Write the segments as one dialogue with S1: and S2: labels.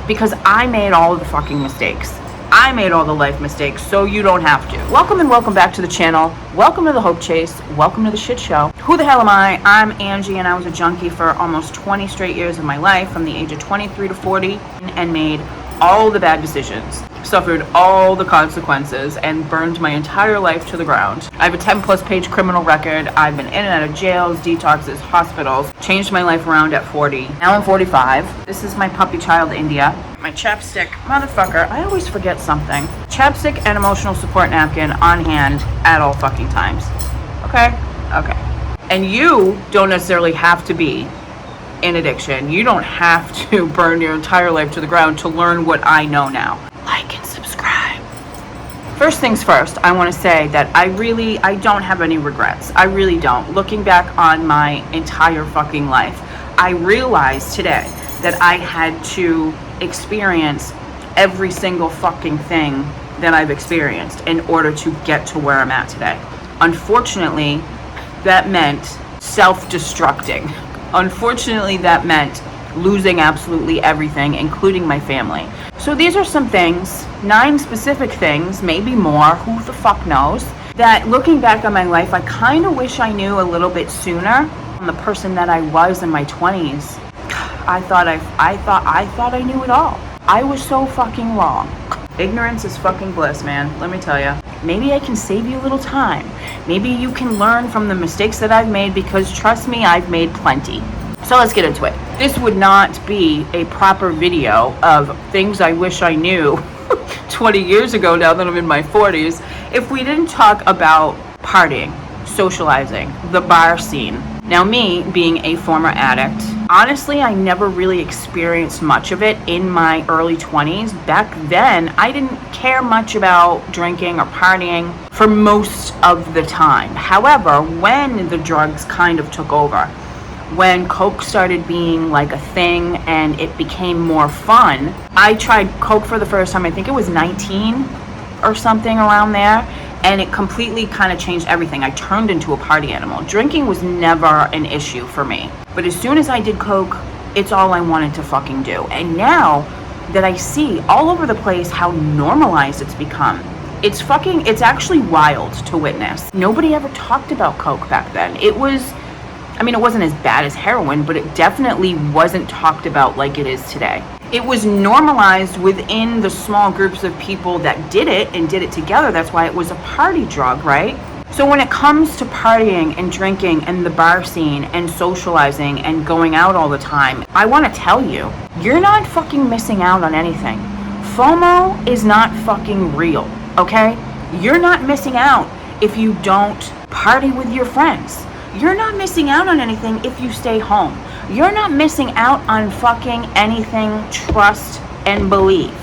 S1: because I made all of the fucking mistakes. I made all the life mistakes, so you don't have to. Welcome and welcome back to the channel. Welcome to the Hope Chase. Welcome to the shit show. Who the hell am I? I'm Angie, and I was a junkie for almost 20 straight years of my life, from the age of 23 to 40, and made all the bad decisions, suffered all the consequences, and burned my entire life to the ground. I have a 10+ page criminal record. I've been in and out of jails, detoxes, hospitals, changed my life around at 40. Now I'm 45. This is my puppy child, India. My chapstick, motherfucker, I always forget something. Chapstick and emotional support napkin on hand at all fucking times. Okay? Okay. And you don't necessarily have to be in addiction. You don't have to burn your entire life to the ground to learn what I know now. Like and subscribe. First things first, I want to say that I don't have any regrets. I really don't. Looking back on my entire fucking life, I realized today that I had to experience every single fucking thing that I've experienced in order to get to where I'm at today. Unfortunately, that meant self-destructing. Unfortunately, that meant losing absolutely everything, including my family. So these are some things, 9 specific things, maybe more, who the fuck knows, that looking back on my life, I kind of wish I knew a little bit sooner. I'm the person that I was in my 20s. I thought I knew it all. I was so fucking wrong. Ignorance is fucking bliss, man. Let me tell you. Maybe I can save you a little time. Maybe you can learn from the mistakes that I've made, because trust me, I've made plenty. So let's get into it. This would not be a proper video of things I wish I knew 20 years ago, now that I'm in my 40s, if we didn't talk about partying, socializing, the bar scene. Now, me being a former addict, honestly, I never really experienced much of it in my early 20s. Back then, I didn't care much about drinking or partying for most of the time. However, when the drugs kind of took over, when Coke started being like a thing and it became more fun, I tried Coke for the first time, I think it was 19 or something around there. And it completely kind of changed everything. I turned into a party animal. Drinking was never an issue for me. But as soon as I did Coke, it's all I wanted to fucking do. And now that I see all over the place how normalized it's become, it's actually wild to witness. Nobody ever talked about Coke back then. It wasn't as bad as heroin, but it definitely wasn't talked about like it is today. It was normalized within the small groups of people that did it and did it together. That's why it was a party drug, right? So when it comes to partying and drinking and the bar scene and socializing and going out all the time, I want to tell you, you're not fucking missing out on anything. FOMO is not fucking real, okay? You're not missing out if you don't party with your friends. You're not missing out on anything if you stay home. You're not missing out on fucking anything. Trust and believe.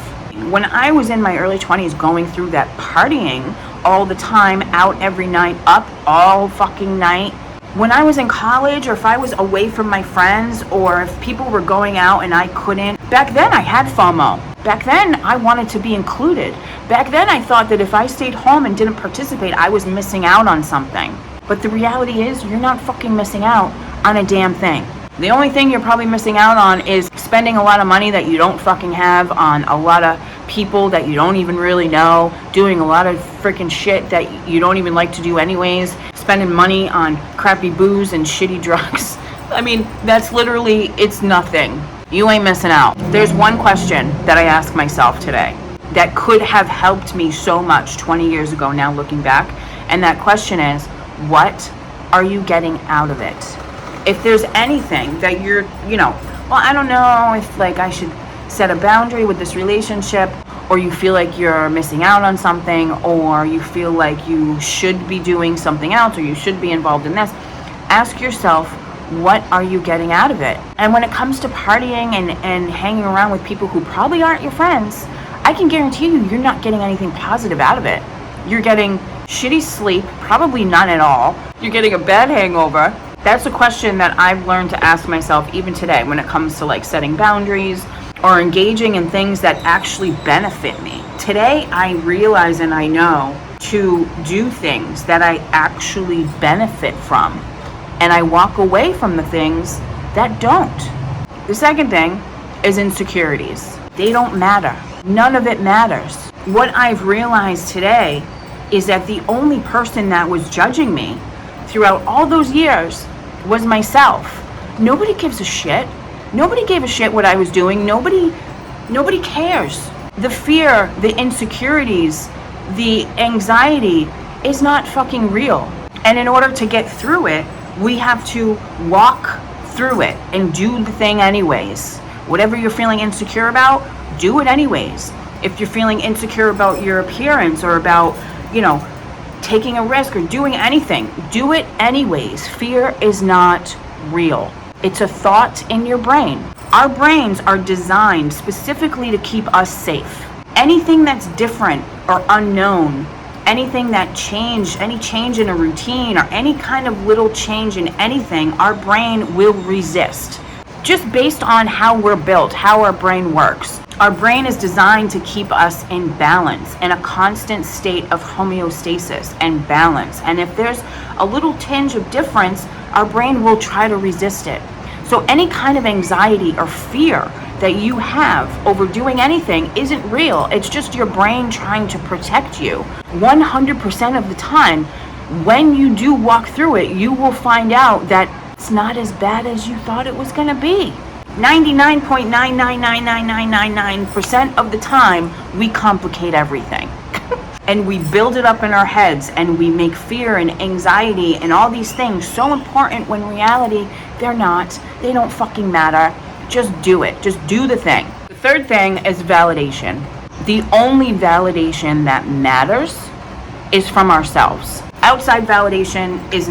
S1: When I was in my early 20s going through that partying all the time, out every night, up all fucking night, when I was in college, or if I was away from my friends, or if people were going out and I couldn't, back then I had FOMO. Back then I wanted to be included. Back then I thought that if I stayed home and didn't participate, I was missing out on something. But the reality is, you're not fucking missing out on a damn thing. The only thing you're probably missing out on is spending a lot of money that you don't fucking have on a lot of people that you don't even really know, doing a lot of freaking shit that you don't even like to do anyways, spending money on crappy booze and shitty drugs. I mean, that's literally, it's nothing. You ain't missing out. There's one question that I ask myself today that could have helped me so much 20 years ago now, looking back, and that question is, what are you getting out of it? If there's anything that you're, I don't know if I should set a boundary with this relationship, or you feel like you're missing out on something, or you feel like you should be doing something else, or you should be involved in this, ask yourself, what are you getting out of it? And when it comes to partying and hanging around with people who probably aren't your friends, I can guarantee you're not getting anything positive out of it. You're getting shitty sleep, probably none at all. You're getting a bad hangover. That's a question that I've learned to ask myself even today when it comes to setting boundaries or engaging in things that actually benefit me. Today, I realize and I know to do things that I actually benefit from, and I walk away from the things that don't. The second thing is insecurities. They don't matter. None of it matters. What I've realized today is that the only person that was judging me throughout all those years was myself. Nobody gives a shit. Nobody gave a shit what I was doing. Nobody cares. The fear, the insecurities, the anxiety is not fucking real. And in order to get through it, we have to walk through it and do the thing anyways. Whatever you're feeling insecure about, do it anyways. If you're feeling insecure about your appearance or about, taking a risk or doing anything, do it anyways. Fear is not real. It's a thought in your brain. Our brains are designed specifically to keep us safe. Anything that's different or unknown, anything that changed, any change in a routine or any kind of little change in anything, our brain will resist. Just based on how we're built, how our brain works. Our brain is designed to keep us in balance, in a constant state of homeostasis and balance. And if there's a little tinge of difference, our brain will try to resist it. So any kind of anxiety or fear that you have over doing anything isn't real. It's just your brain trying to protect you. 100% of the time, when you do walk through it, you will find out that it's not as bad as you thought it was going to be. 99.9999999% of the time, we complicate everything. And we build it up in our heads and we make fear and anxiety and all these things so important when in reality, they're not. They don't fucking matter. Just do it. Just do the thing. The third thing is validation. The only validation that matters is from ourselves. Outside validation it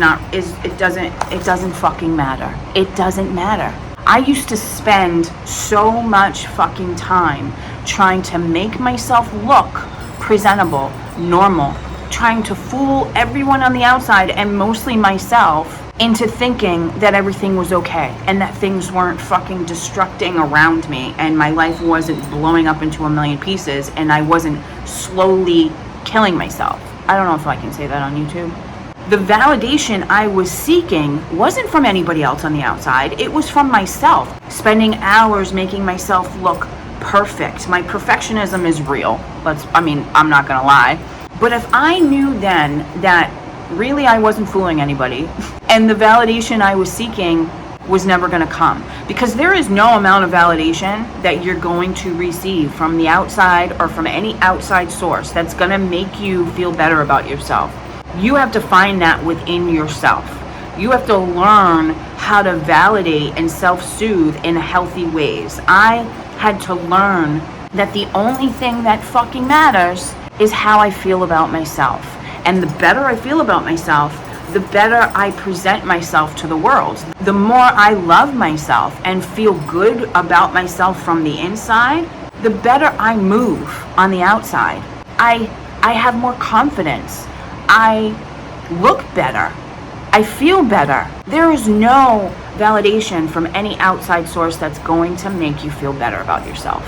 S1: doesn't fucking matter. It doesn't matter. I used to spend so much fucking time trying to make myself look presentable, normal, trying to fool everyone on the outside and mostly myself into thinking that everything was okay and that things weren't fucking destructing around me and my life wasn't blowing up into a million pieces and I wasn't slowly killing myself. I don't know if I can say that on YouTube. The validation I was seeking wasn't from anybody else on the outside. It was from myself, spending hours making myself look perfect. My perfectionism is real. I'm not gonna lie. But if I knew then that really I wasn't fooling anybody and the validation I was seeking was never gonna come, because there is no amount of validation that you're going to receive from the outside or from any outside source that's gonna make you feel better about yourself. You have to find that within yourself. You have to learn how to validate and self-soothe in healthy ways. I had to learn that the only thing that fucking matters is how I feel about myself. And the better I feel about myself, the better I present myself to the world. The more I love myself and feel good about myself from the inside, the better I move on the outside. I have more confidence. I look better. I feel better. There is no validation from any outside source that's going to make you feel better about yourself.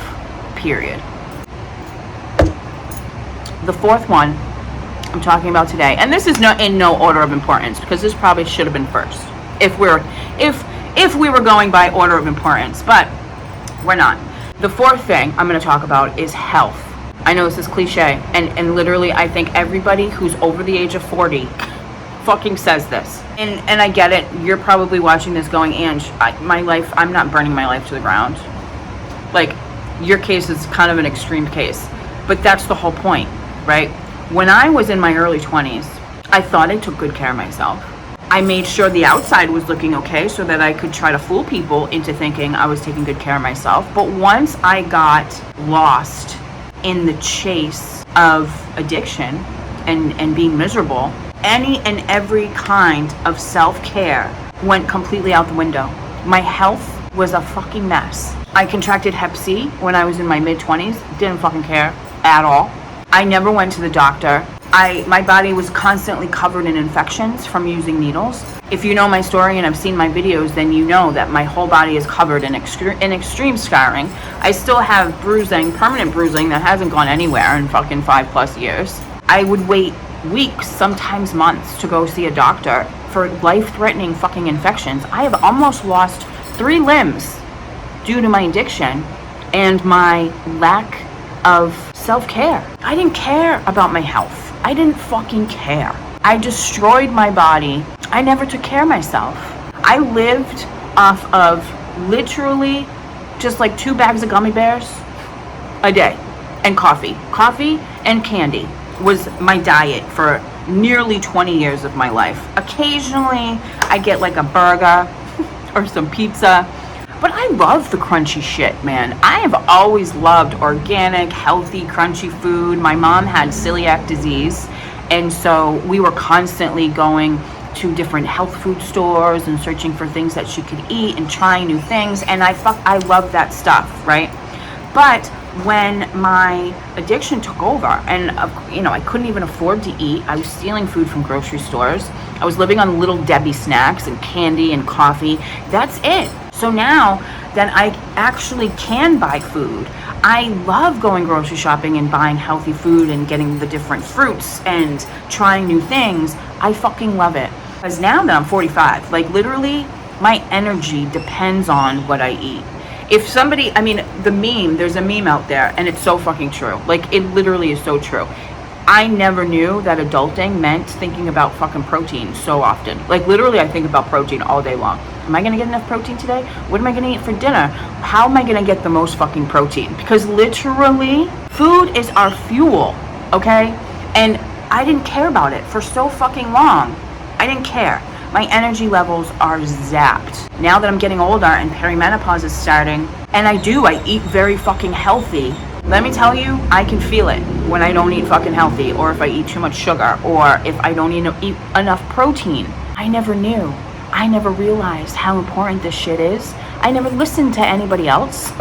S1: Period. The fourth one I'm talking about today, and this is in no order of importance because this probably should have been first if we were going by order of importance, but we're not. The fourth thing I'm going to talk about is health. I know this is cliche, and literally I think everybody who's over the age of 40 fucking says this. And I get it. You're probably watching this going, Ange, my life, I'm not burning my life to the ground. Like, your case is kind of an extreme case, but that's the whole point, right? When I was in my early 20s, I thought I took good care of myself. I made sure the outside was looking okay so that I could try to fool people into thinking I was taking good care of myself. But once I got lost in the chase of addiction and being miserable, any and every kind of self-care went completely out the window. My health was a fucking mess. I contracted Hep C when I was in my mid-20s, didn't fucking care at all. I never went to the doctor. My body was constantly covered in infections from using needles. If you know my story and have seen my videos, then you know that my whole body is covered in extreme scarring. I still have bruising, permanent bruising that hasn't gone anywhere in fucking 5+ years. I would wait weeks, sometimes months, to go see a doctor for life-threatening fucking infections. I have almost lost 3 limbs due to my addiction, and my lack of self-care. I didn't care about my health. I didn't fucking care. I destroyed my body. I never took care of myself. I lived off of literally just like 2 bags of gummy bears a day and coffee. Coffee and candy was my diet for nearly 20 years of my life. Occasionally I get like a burger or some pizza, but I love the crunchy shit, man. I have always loved organic, healthy, crunchy food. My mom had celiac disease, and so we were constantly going to different health food stores and searching for things that she could eat and trying new things, and I love that stuff, right? But when my addiction took over and I couldn't even afford to eat, I was stealing food from grocery stores. I was living on Little Debbie snacks and candy and coffee. That's it. So now that I actually can buy food, I love going grocery shopping and buying healthy food and getting the different fruits and trying new things. I fucking love it. Because now that I'm 45, like literally my energy depends on what I eat. If somebody, there's a meme out there and it's so fucking true. Like it literally is so true. I never knew that adulting meant thinking about fucking protein so often. Like literally I think about protein all day long. Am I gonna get enough protein today? What am I gonna eat for dinner? How am I gonna get the most fucking protein? Because literally food is our fuel, okay? And I didn't care about it for so fucking long. I didn't care. My energy levels are zapped. Now that I'm getting older and perimenopause is starting, and I eat very fucking healthy. Let me tell you, I can feel it when I don't eat fucking healthy, or if I eat too much sugar, or if I don't eat enough protein. I never knew. I never realized how important this shit is. I never listened to anybody else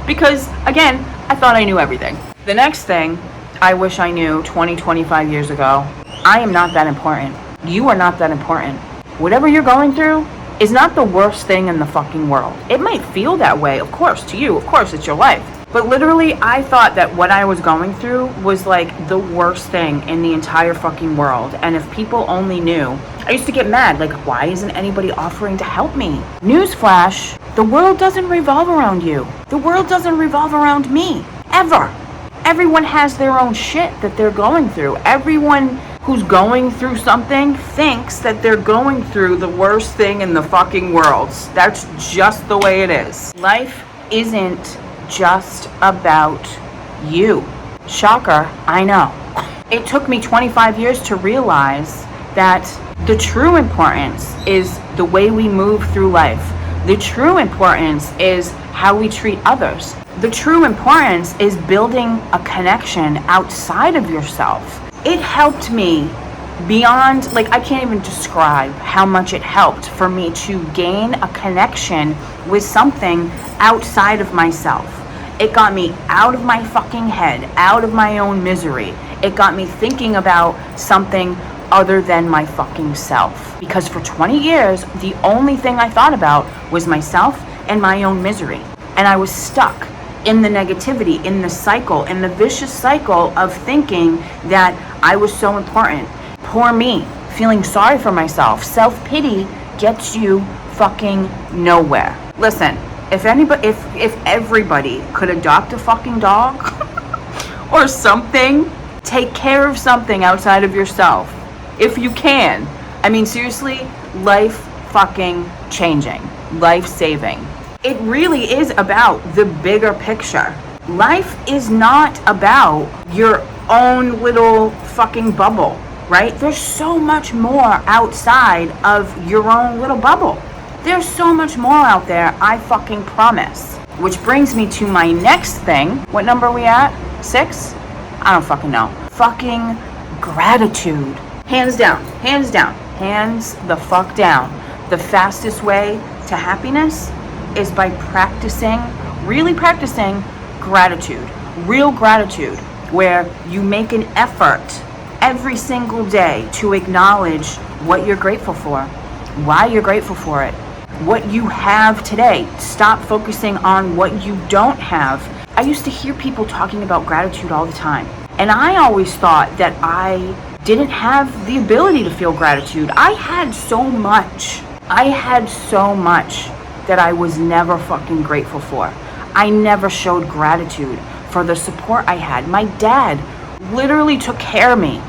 S1: because, again, I thought I knew everything. The next thing I wish I knew 25 years ago, I am not that important. You are not that important. Whatever you're going through is not the worst thing in the fucking world. It might feel that way, of course, to you. Of course, it's your life. But literally, I thought that what I was going through was like the worst thing in the entire fucking world. And if people only knew, I used to get mad. Like, why isn't anybody offering to help me? Newsflash, the world doesn't revolve around you. The world doesn't revolve around me, ever. Everyone has their own shit that they're going through. Everyone who's going through something thinks that they're going through the worst thing in the fucking world. That's just the way it is. Life isn't just about you. Shocker, I know. It took me 25 years to realize that the true importance is the way we move through life. The true importance is how we treat others. The true importance is building a connection outside of yourself. It helped me beyond, like, I can't even describe how much it helped for me to gain a connection with something outside of myself. It got me out of my fucking head, out of my own misery. It got me thinking about something other than my fucking self. Because for 20 years, the only thing I thought about was myself and my own misery. And I was stuck in the negativity, in the cycle, in the vicious cycle of thinking that I was so important. Poor me, feeling sorry for myself. Self-pity gets you fucking nowhere. Listen, if everybody could adopt a fucking dog or something, take care of something outside of yourself. If you can. I mean, seriously, life fucking changing, life saving. It really is about the bigger picture. Life is not about your own little fucking bubble, right? There's so much more outside of your own little bubble. There's so much more out there, I fucking promise. Which brings me to my next thing. What number are we at? 6? I don't fucking know. Fucking gratitude. Hands down, hands down, hands the fuck down. The fastest way to happiness is by really practicing gratitude. Real gratitude, where you make an effort every single day to acknowledge what you're grateful for, why you're grateful for it, what you have today. Stop focusing on what you don't have. I used to hear people talking about gratitude all the time, and I always thought that I didn't have the ability to feel gratitude. I had so much that I was never fucking grateful for. I never showed gratitude for the support I had. My dad literally took care of me,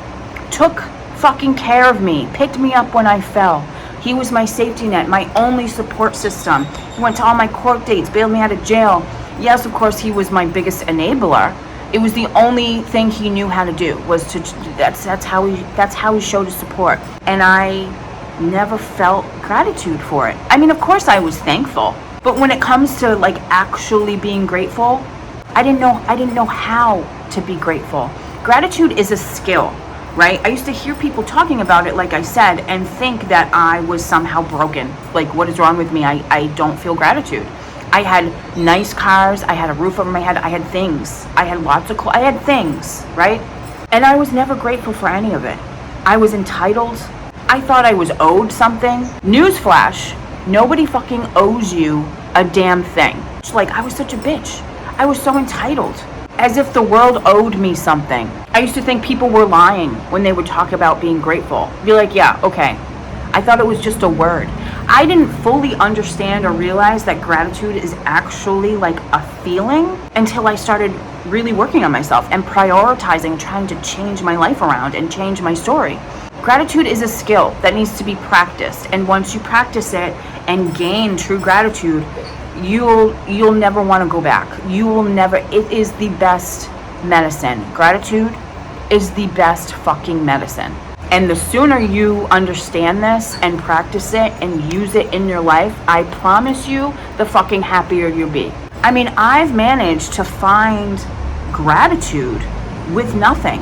S1: took fucking care of me, picked me up when I fell. He was my safety net, my only support system. He went to all my court dates, bailed me out of jail. Yes, of course, he was my biggest enabler. It was the only thing he knew how to do, was to, that's how he showed his support. And I never felt gratitude for it. I mean, of course I was thankful, but when it comes to like actually being grateful, I didn't know how to be grateful. Gratitude is a skill, right? I used to hear people talking about it, like I said, and think that I was somehow broken. Like, what is wrong with me? I don't feel gratitude. I had nice cars, I had a roof over my head, I had things. I had lots of I had things, right? And I was never grateful for any of it. I was entitled. I thought I was owed something. Newsflash, nobody fucking owes you a damn thing. It's like, I was such a bitch. I was so entitled, as if the world owed me something. I used to think people were lying when they would talk about being grateful. Be like, yeah, okay. I thought it was just a word. I didn't fully understand or realize that gratitude is actually like a feeling until I started really working on myself and prioritizing, trying to change my life around and change my story. Gratitude is a skill that needs to be practiced, and once you practice it and gain true gratitude, you'll never want to go back. You will never. It is the best medicine. Gratitude is the best fucking medicine. And the sooner you understand this and practice it and use it in your life, I promise you, the fucking happier you'll be. I mean, I've managed to find gratitude with nothing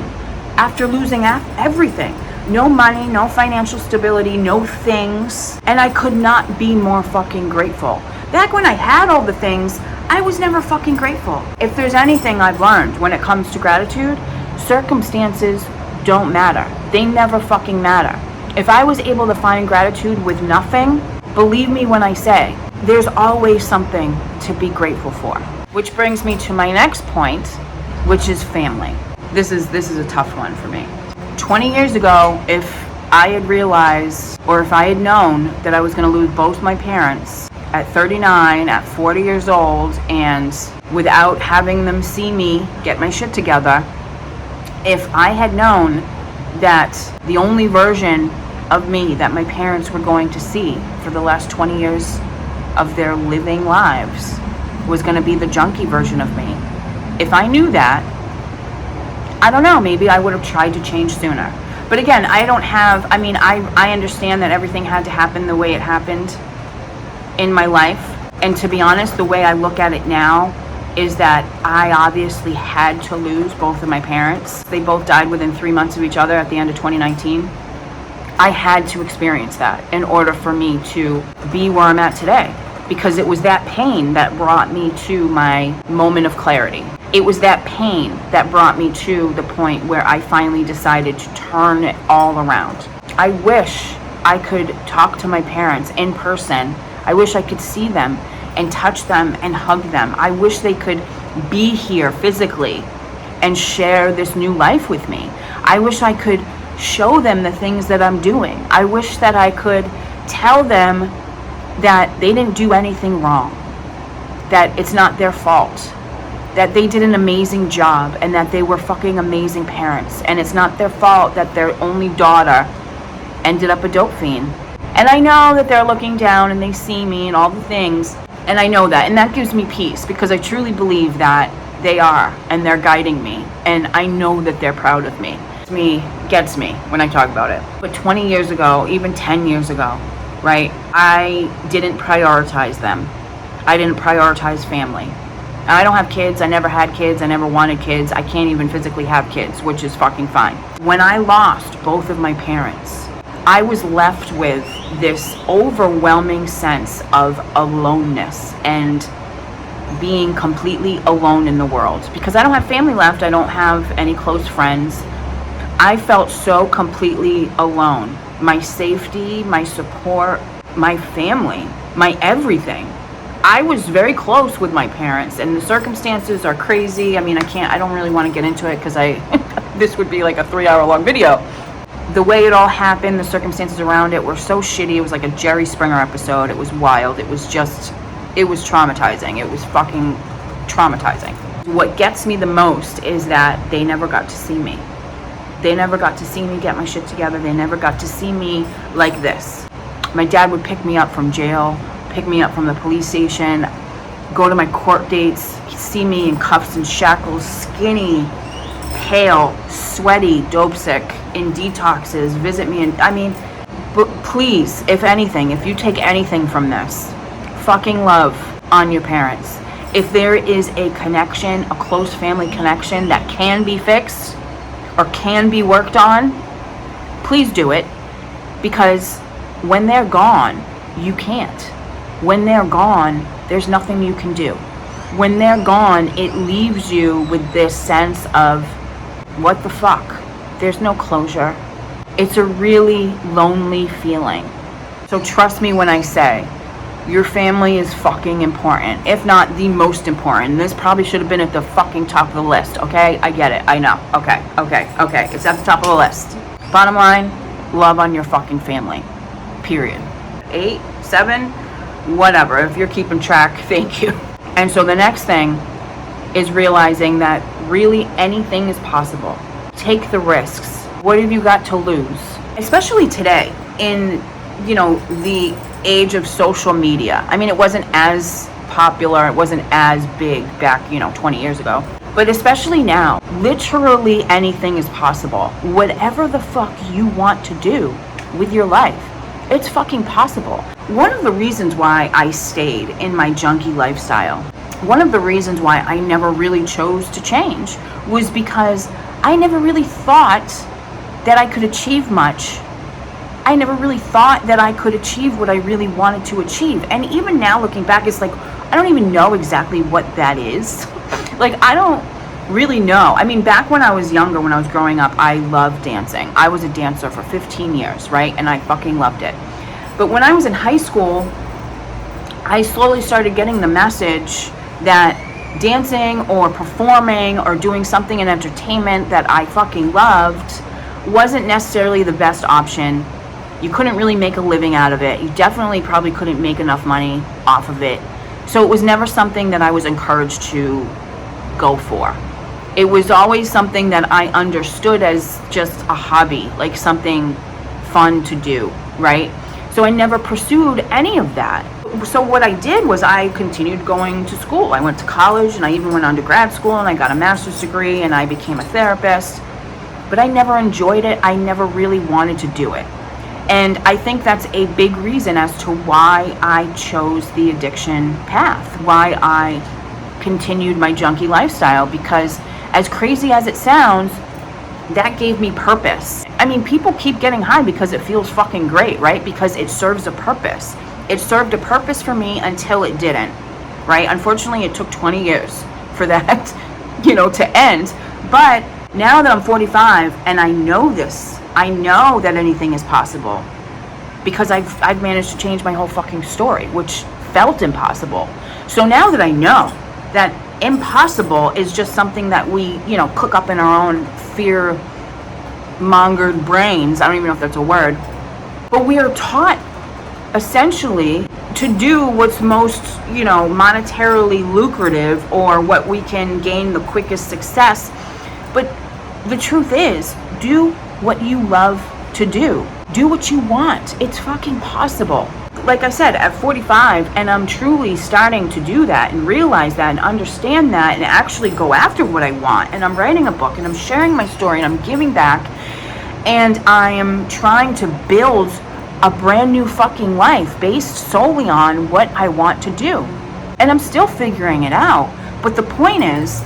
S1: after losing everything. No money, no financial stability, no things. And I could not be more fucking grateful. Back when I had all the things, I was never fucking grateful. If there's anything I've learned when it comes to gratitude, circumstances don't matter. They never fucking matter. If I was able to find gratitude with nothing, believe me when I say, there's always something to be grateful for. Which brings me to my next point, which is family. This is a tough one for me. 20 years ago, if I had realized, or if I had known that I was going to lose both my parents at 39, at 40 years old, and without having them see me get my shit together, if I had known that the only version of me that my parents were going to see for the last 20 years of their living lives was going to be the junkie version of me, if I knew that, I don't know, maybe I would have tried to change sooner. But again, I understand that everything had to happen the way it happened in my life. And to be honest, the way I look at it now is that I obviously had to lose both of my parents. They both died within 3 months of each other at the end of 2019. I had to experience that in order for me to be where I'm at today, because it was that pain that brought me to my moment of clarity. It was that pain that brought me to the point where I finally decided to turn it all around. I wish I could talk to my parents in person. I wish I could see them and touch them and hug them. I wish they could be here physically and share this new life with me. I wish I could show them the things that I'm doing. I wish that I could tell them that they didn't do anything wrong, that it's not their fault, that they did an amazing job, and that they were fucking amazing parents, and it's not their fault that their only daughter ended up a dope fiend. And I know that they're looking down and they see me and all the things, and I know that, and that gives me peace, because I truly believe that they are, and they're guiding me, and I know that they're proud of me. Gets me when I talk about it. But 20 years ago, even 10 years ago, right, I didn't prioritize them. I didn't prioritize family. And I don't have kids. I never had kids. I never wanted kids. I can't even physically have kids, which is fucking fine. When I lost both of my parents, I was left with this overwhelming sense of aloneness and being completely alone in the world. Because I don't have family left. I don't have any close friends. I felt so completely alone. My safety, my support, my family, my everything. I was very close with my parents, and the circumstances are crazy. I mean, I don't really want to get into it because this would be like a 3-hour-long video. The way it all happened, the circumstances around it were so shitty. It was like a Jerry Springer episode. It was wild. It was traumatizing. It was fucking traumatizing. What gets me the most is that they never got to see me. They never got to see me get my shit together. They never got to see me like this. My dad would pick me up from jail, pick me up from the police station, go to my court dates, see me in cuffs and shackles, skinny, pale, sweaty, dope sick, in detoxes, visit me, and I mean, but please, if anything, if you take anything from this, fucking love on your parents. If there is a connection, a close family connection that can be fixed or can be worked on, please do it, because when they're gone, you can't. When they're gone, there's nothing you can do. When they're gone, it leaves you with this sense of, what the fuck? There's no closure. It's a really lonely feeling. So trust me when I say, your family is fucking important, if not the most important. This probably should have been at the fucking top of the list, okay? I get it, I know. Okay. It's at the top of the list. Bottom line, love on your fucking family. Period. 8, 7, whatever. If you're keeping track, thank you. And so the next thing is realizing that really anything is possible. Take the risks. What have you got to lose? Especially today, in, the age of social media. I mean, it wasn't as popular, it wasn't as big back, 20 years ago. But especially now, literally anything is possible. Whatever the fuck you want to do with your life, it's fucking possible. One of the reasons why I stayed in my junkie lifestyle, one of the reasons why I never really chose to change, was because I never really thought that I could achieve much. I never really thought that I could achieve what I really wanted to achieve. And even now, looking back, it's like, I don't even know exactly what that is. Like, I don't really know. I mean, back when I was younger, when I was growing up, I loved dancing. I was a dancer for 15 years, right? And I fucking loved it. But when I was in high school, I slowly started getting the message that dancing or performing or doing something in entertainment that I fucking loved wasn't necessarily the best option. You couldn't really make a living out of it. You definitely probably couldn't make enough money off of it. So it was never something that I was encouraged to go for. It was always something that I understood as just a hobby, like something fun to do, right? So I never pursued any of that. So what I did was I continued going to school. I went to college, and I even went on to grad school, and I got a master's degree, and I became a therapist. But I never enjoyed it. I never really wanted to do it. And I think that's a big reason as to why I chose the addiction path, why I continued my junkie lifestyle, because as crazy as it sounds, that gave me purpose. I mean, people keep getting high because it feels fucking great, right? Because it serves a purpose. It served a purpose for me until it didn't, right? Unfortunately, it took 20 years for that, to end. But now that I'm 45 and I know this, I know that anything is possible, because I've managed to change my whole fucking story, which felt impossible. So now that I know that impossible is just something that we, cook up in our own fear-mongered brains. I don't even know if that's a word. But we are taught, essentially, to do what's most, monetarily lucrative, or what we can gain the quickest success. But the truth is, do what you love to do. Do what you want. It's fucking possible. Like I said, at 45, and I'm truly starting to do that and realize that and understand that and actually go after what I want. And I'm writing a book, and I'm sharing my story, and I'm giving back, and I am trying to build a brand new fucking life based solely on what I want to do. And I'm still figuring it out. But the point is,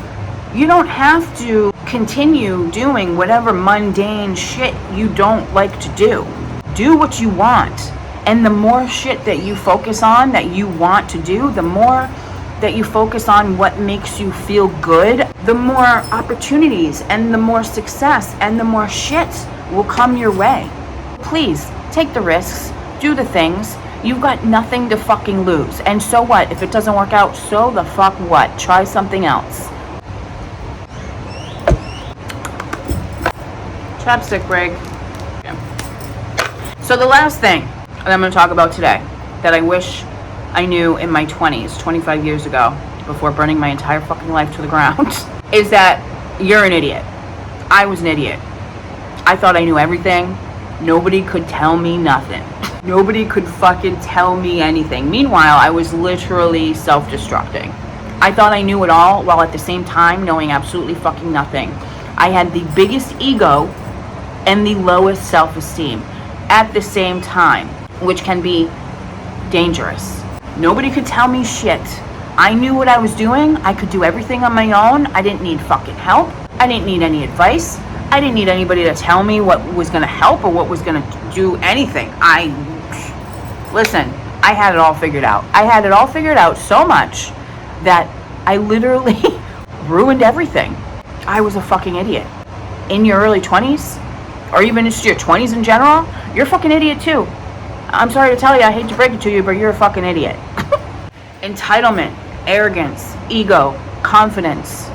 S1: you don't have to continue doing whatever mundane shit you don't like to do. Do what you want. And the more shit that you focus on that you want to do, the more that you focus on what makes you feel good, the more opportunities and the more success and the more shit will come your way. Please, take the risks, do the things. You've got nothing to fucking lose. And so what? If it doesn't work out, so the fuck what? Try something else. Chapstick break. Yeah. So the last thing that I'm going to talk about today, that I wish I knew in my 20s, 25 years ago, before burning my entire fucking life to the ground is that you're an idiot. I was an idiot. I thought I knew everything. Nobody could tell me nothing. Nobody could fucking tell me anything. Meanwhile, I was literally self-destructing. I thought I knew it all while at the same time knowing absolutely fucking nothing. I had the biggest ego and the lowest self-esteem at the same time, which can be dangerous. Nobody could tell me shit. I knew what I was doing. I could do everything on my own. I didn't need fucking help. I didn't need any advice. I didn't need anybody to tell me what was going to help or what was going to do anything. Listen, I had it all figured out. I had it all figured out so much that I literally ruined everything. I was a fucking idiot. In your early 20s, or even just your 20s in general, you're a fucking idiot too. I'm sorry to tell you, I hate to break it to you, but you're a fucking idiot. Entitlement, arrogance, ego, confidence.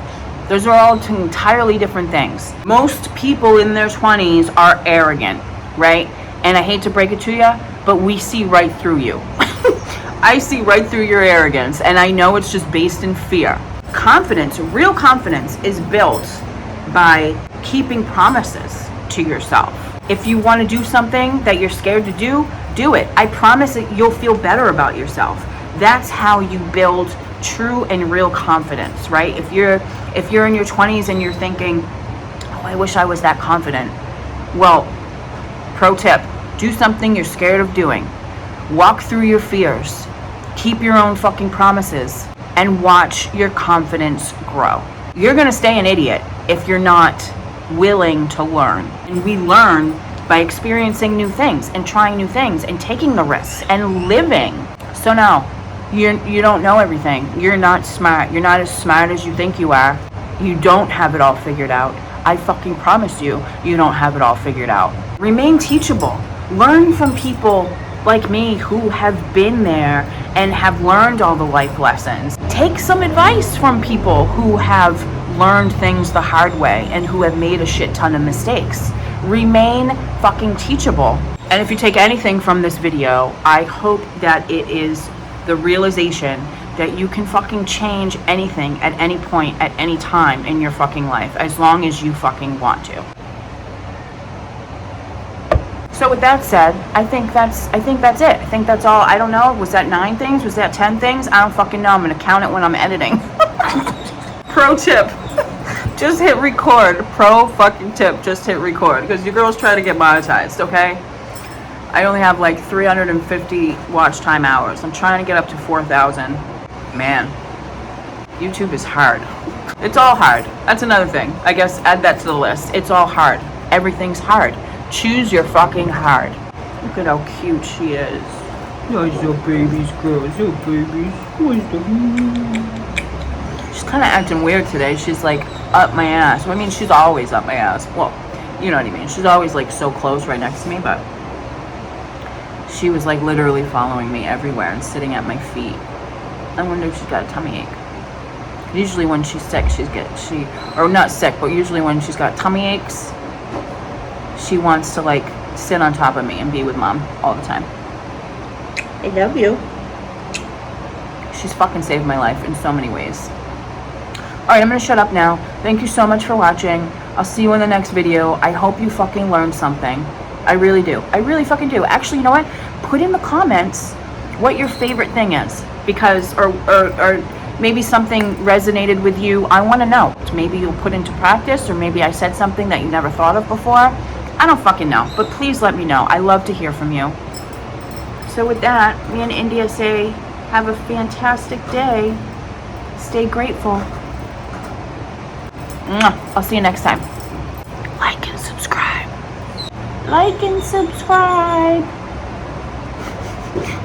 S1: Those are all two entirely different things. Most people in their 20s are arrogant, right? And I hate to break it to you, but we see right through you. I see right through your arrogance, and I know it's just based in fear. Confidence, real confidence, is built by keeping promises to yourself. If you want to do something that you're scared to do, do it. I promise that you'll feel better about yourself. That's how you build true and real confidence, right? If you're in your 20s and you're thinking, oh, I wish I was that confident. Well, pro tip, do something you're scared of doing. Walk through your fears. Keep your own fucking promises and watch your confidence grow. You're gonna stay an idiot if you're not willing to learn. And we learn by experiencing new things and trying new things and taking the risks and living. So no, you don't know everything. You're not smart. You're not as smart as you think you are. You don't have it all figured out. I fucking promise you, you don't have it all figured out. Remain teachable. Learn from people like me who have been there and have learned all the life lessons. Take some advice from people who have learned things the hard way and who have made a shit ton of mistakes. Remain fucking teachable. And if you take anything from this video, I hope that it is the realization that you can fucking change anything at any point, at any time in your fucking life, as long as you fucking want to. So with that said, I think that's it. I think that's all. I don't know. Was that 9 things? Was that 10 things? I don't fucking know. I'm gonna count it when I'm editing. Pro tip. Just hit record. Pro fucking tip. Just hit record. Because your girl's trying to get monetized, okay? I only have like 350 watch time hours. I'm trying to get up to 4,000. Man, YouTube is hard. It's all hard. That's another thing. I guess add that to the list. It's all hard. Everything's hard. Choose your fucking hard. Look at how cute she is. Those little babies, girls. Little babies. She's kind of acting weird today. She's like up my ass. I mean, she's always up my ass. Well, you know what I mean. She's always like so close right next to me, but she was like literally following me everywhere and sitting at my feet. I wonder if she's got a tummy ache. Usually when she's sick, or not sick, but usually when she's got tummy aches, she wants to like sit on top of me and be with mom all the time. I love you. She's fucking saved my life in so many ways. Alright, I'm gonna shut up now. Thank you so much for watching. I'll see you in the next video. I hope you fucking learned something. I really do. I really fucking do. Actually, you know what? Put in the comments what your favorite thing is. Because, or maybe something resonated with you. I want to know. Maybe you'll put into practice, or maybe I said something that you never thought of before. I don't fucking know. But please let me know. I love to hear from you. So with that, me and India say, have a fantastic day. Stay grateful. I'll see you next time. Like and subscribe. Like and subscribe.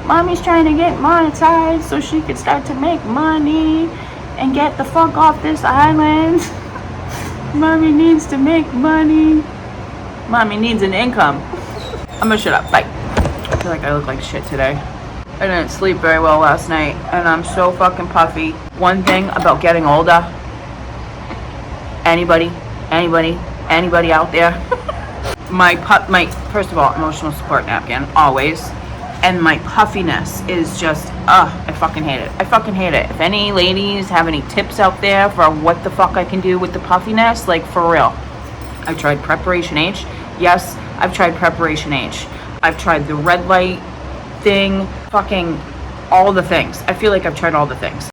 S1: Mommy's trying to get monetized so she can start to make money and get the fuck off this island. Mommy needs to make money. Mommy needs an income. I'm gonna shut up. Bye. I feel like I look like shit today. I didn't sleep very well last night and I'm so fucking puffy. One thing about getting older, anybody out there? my first of all, emotional support napkin, always. and my puffiness is just, I fucking hate it. I fucking hate it. If any ladies have any tips out there for what the fuck I can do with the puffiness, like for real. I've tried Preparation H. Yes, I've tried Preparation H. I've tried the red light thing, fucking all the things. I feel like I've tried all the things.